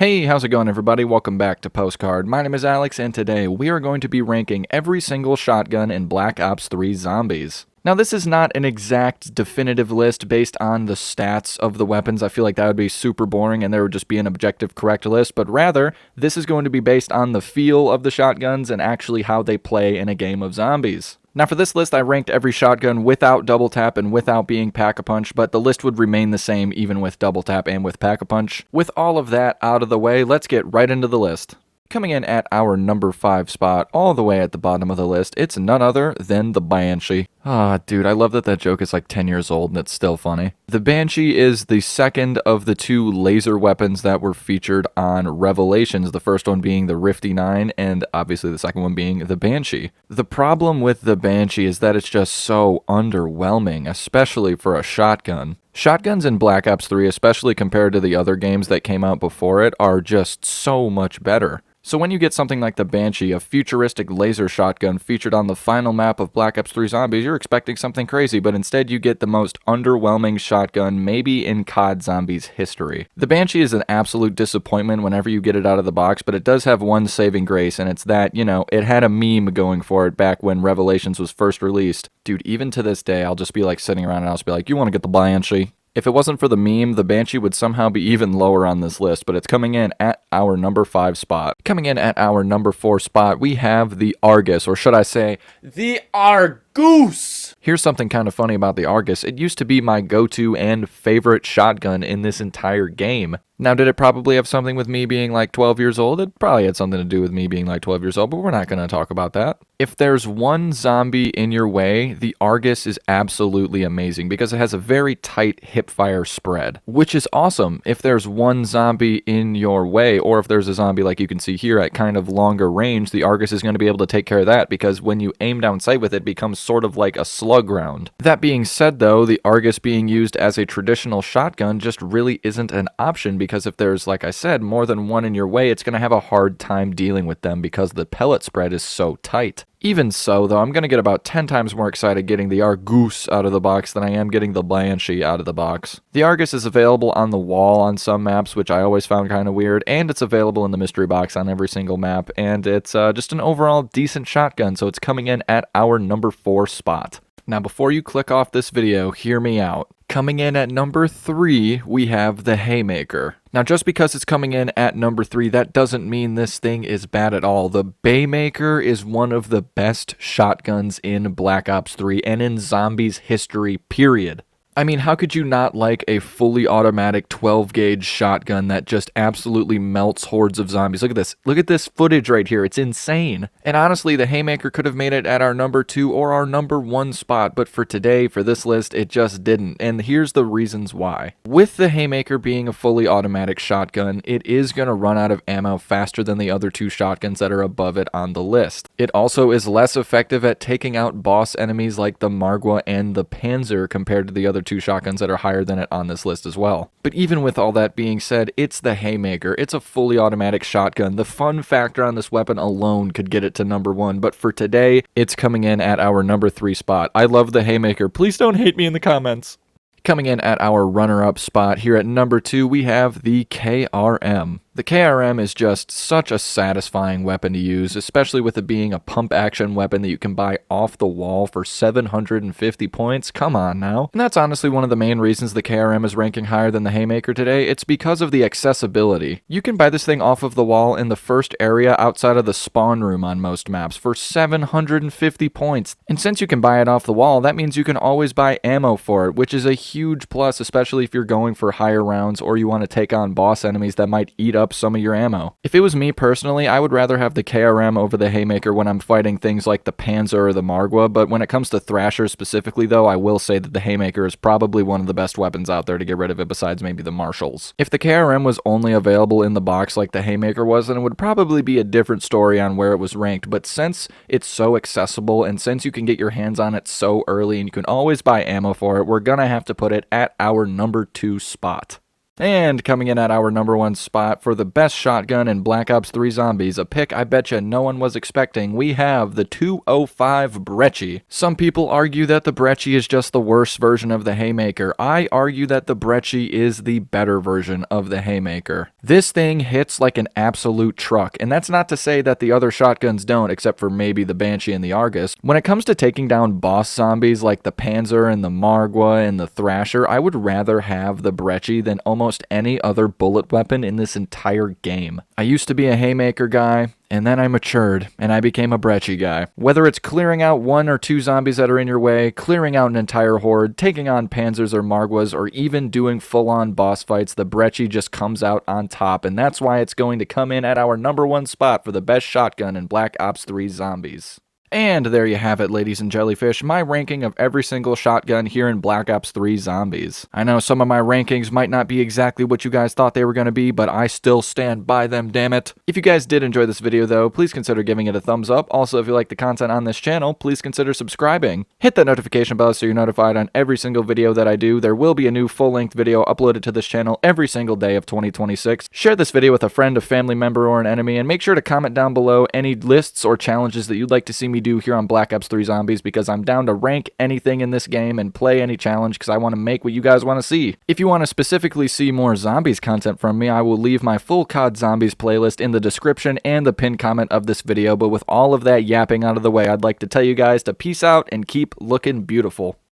Hey, how's it going everybody? Welcome back to Postcard. My name is Alex and today we are going to be ranking every single shotgun in Black Ops 3 Zombies. Now this is not an exact definitive list based on the stats of the weapons. I feel like that would be super boring and there would just be an objective correct list, but rather this is going to be based on the feel of the shotguns and actually how they play in a game of zombies. Now for this list, I ranked every shotgun without double tap and without being pack-a-punch, but the list would remain the same even with double tap and with pack-a-punch. With all of that out of the way, let's get right into the list. Coming in at our number 5 spot, all the way at the bottom of the list, it's none other than the Banshee. Dude, I love that joke is like 10 years old and it's still funny. The Banshee is the second of the two laser weapons that were featured on Revelations, the first one being the Rifty 9 and obviously the second one being the Banshee. The problem with the Banshee is that it's just so underwhelming, especially for a shotgun. Shotguns in Black Ops 3, especially compared to the other games that came out before it, are just so much better. So when you get something like the Banshee, a futuristic laser shotgun featured on the final map of Black Ops 3 Zombies, you're expecting something crazy, but instead you get the most underwhelming shotgun maybe in COD Zombies history. The Banshee is an absolute disappointment whenever you get it out of the box, but it does have one saving grace, and it's that, it had a meme going for it back when Revelations was first released. Dude, even to this day, I'll just be like sitting around and I'll just be like, you want to get the Banshee? If it wasn't for the meme, the Banshee would somehow be even lower on this list, but it's coming in at our number 5 spot. Coming in at our number 4 spot, we have the Argus, or should I say, the Argoose! Here's something kind of funny about the Argus. It used to be my go-to and favorite shotgun in this entire game. Now, did it probably have something with me being like 12 years old? It probably had something to do with me being like 12 years old, but we're not going to talk about that. If there's one zombie in your way, the Argus is absolutely amazing because it has a very tight hipfire spread, which is awesome. If there's one zombie in your way, or if there's a zombie like you can see here at kind of longer range, the Argus is going to be able to take care of that because when you aim down sight with it, it becomes sort of like a slug round. That being said though, the Argus being used as a traditional shotgun just really isn't an option because if there's, like I said, more than one in your way, it's going to have a hard time dealing with them because the pellet spread is so tight. Even so, though, I'm going to get about 10 times more excited getting the Argoose out of the box than I am getting the Banshee out of the box. The Argus is available on the wall on some maps, which I always found kind of weird, and it's available in the mystery box on every single map, and it's just an overall decent shotgun, so it's coming in at our number 4 spot. Now, before you click off this video, hear me out. Coming in at number 3, we have the Haymaker. Now, just because it's coming in at number 3, that doesn't mean this thing is bad at all. The Haymaker is one of the best shotguns in Black Ops 3 and in Zombies history, period. I mean, how could you not like a fully automatic 12-gauge shotgun that just absolutely melts hordes of zombies? Look at this. Look at this footage right here. It's insane. And honestly, the Haymaker could have made it at our number 2 or our number 1 spot, but for today, for this list, it just didn't. And here's the reasons why. With the Haymaker being a fully automatic shotgun, it is going to run out of ammo faster than the other 2 shotguns that are above it on the list. It also is less effective at taking out boss enemies like the Margwa and the Panzer compared to the other 2 shotguns that are higher than it on this list as well. But even with all that being said, it's the Haymaker. It's a fully automatic shotgun. The fun factor on this weapon alone could get it to number 1, but for today, it's coming in at our number 3 spot. I love the Haymaker. Please don't hate me in the comments. Coming in at our runner-up spot here at number 2, we have the KRM. The KRM is just such a satisfying weapon to use, especially with it being a pump-action weapon that you can buy off the wall for 750 points. Come on now. And that's honestly one of the main reasons the KRM is ranking higher than the Haymaker today. It's because of the accessibility. You can buy this thing off of the wall in the first area outside of the spawn room on most maps for 750 points. And since you can buy it off the wall, that means you can always buy ammo for it, which is a huge plus, especially if you're going for higher rounds or you want to take on boss enemies that might eat up some of your ammo. If it was me personally, I would rather have the KRM over the Haymaker when I'm fighting things like the Panzer or the Margwa, but when it comes to Thrashers specifically though, I will say that the Haymaker is probably one of the best weapons out there to get rid of it besides maybe the Marshals. If the KRM was only available in the box like the Haymaker was, then it would probably be a different story on where it was ranked, but since it's so accessible and since you can get your hands on it so early and you can always buy ammo for it, we're gonna have to put it at our number 2 spot. And coming in at our number 1 spot for the best shotgun in Black Ops 3 Zombies, a pick I betcha no one was expecting, we have the 205 Brecci. Some people argue that the Brecci is just the worst version of the Haymaker. I argue that the Brecci is the better version of the Haymaker. This thing hits like an absolute truck, and that's not to say that the other shotguns don't, except for maybe the Banshee and the Argus. When it comes to taking down boss zombies like the Panzer and the Margwa and the Thrasher, I would rather have the Brecci than almost any other bullet weapon in this entire game. I used to be a Haymaker guy, and then I matured, and I became a Brecci guy. Whether it's clearing out 1 or 2 zombies that are in your way, clearing out an entire horde, taking on Panzers or Margwas, or even doing full-on boss fights, the Brecci just comes out on top, and that's why it's going to come in at our number 1 spot for the best shotgun in Black Ops 3 Zombies. And there you have it, ladies and jellyfish, my ranking of every single shotgun here in Black Ops 3 Zombies. I know some of my rankings might not be exactly what you guys thought they were going to be, but I still stand by them, damn it. If you guys did enjoy this video though, please consider giving it a thumbs up. Also, if you like the content on this channel, please consider subscribing. Hit that notification bell so you're notified on every single video that I do. There will be a new full-length video uploaded to this channel every single day of 2026. Share this video with a friend, a family member, or an enemy, and make sure to comment down below any lists or challenges that you'd like to see me do here on Black Ops 3 Zombies, because I'm down to rank anything in this game and play any challenge because I want to make what you guys want to see. If you want to specifically see more Zombies content from me, I will leave my full COD Zombies playlist in the description and the pinned comment of this video, but with all of that yapping out of the way, I'd like to tell you guys to peace out and keep looking beautiful.